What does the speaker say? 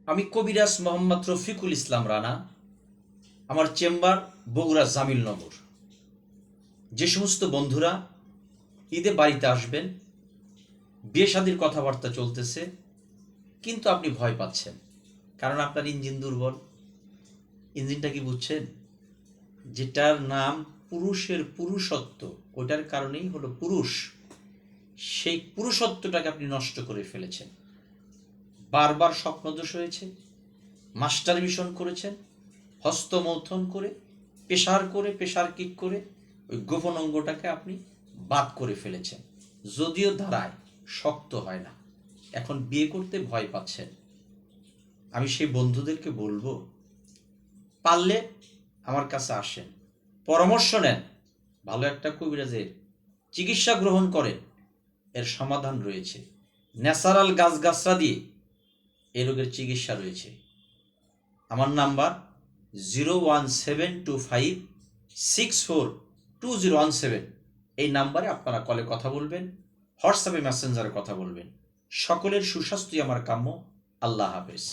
আমি কবিরাজ মোহাম্মদ রফিকুল ইসলাম রানা। আমার চেম্বার বগুড়া জামিলনগর। যে সমস্ত বন্ধুরা ঈদে বাড়িতে আসবেন, বিয়ে শাদীর কথাবার্তা চলতেছে, কিন্তু আপনি ভয় পাচ্ছেন কারণ আপনার ইঞ্জিন দুর্বল। ইঞ্জিনটা কি বুঝছেন? যেটার নাম পুরুষের পুরুষত্ব, ওটার কারণেই হলো পুরুষ। সেই পুরুষত্বটাকে আপনি নষ্ট করে ফেলেছেন। বারবার স্বপ্নদোষ হয়েছে, মাস্টার মিশন করেছেন, হস্তমৈথুন করে, প্রেশার কিক করে ওই গোপন অঙ্গটাকে আপনি বাদ করে ফেলেছেন। যদিও ধারায় শক্ত হয় না, এখন বিয়ে করতে ভয় পাচ্ছেন। আমি সেই বন্ধুদেরকে বলবো, পারলে আমার কাছে আসেন, পরামর্শ নেন, ভালো একটা কবিরাজের চিকিৎসা গ্রহণ করেন। এর সমাধান রয়েছে, ন্যাচারাল গাছগাছরা দিয়ে এই রোগের চিকিৎসা রয়েছে। আমার নাম্বার 01725642017। এই নাম্বারে আপনারা কলে কথা বলবেন, হোয়াটসঅ্যাপে মেসেঞ্জারে কথা বলবেন। সকলের সুস্বাস্থ্যই আমার কাম্য। আল্লাহ হাফেজ।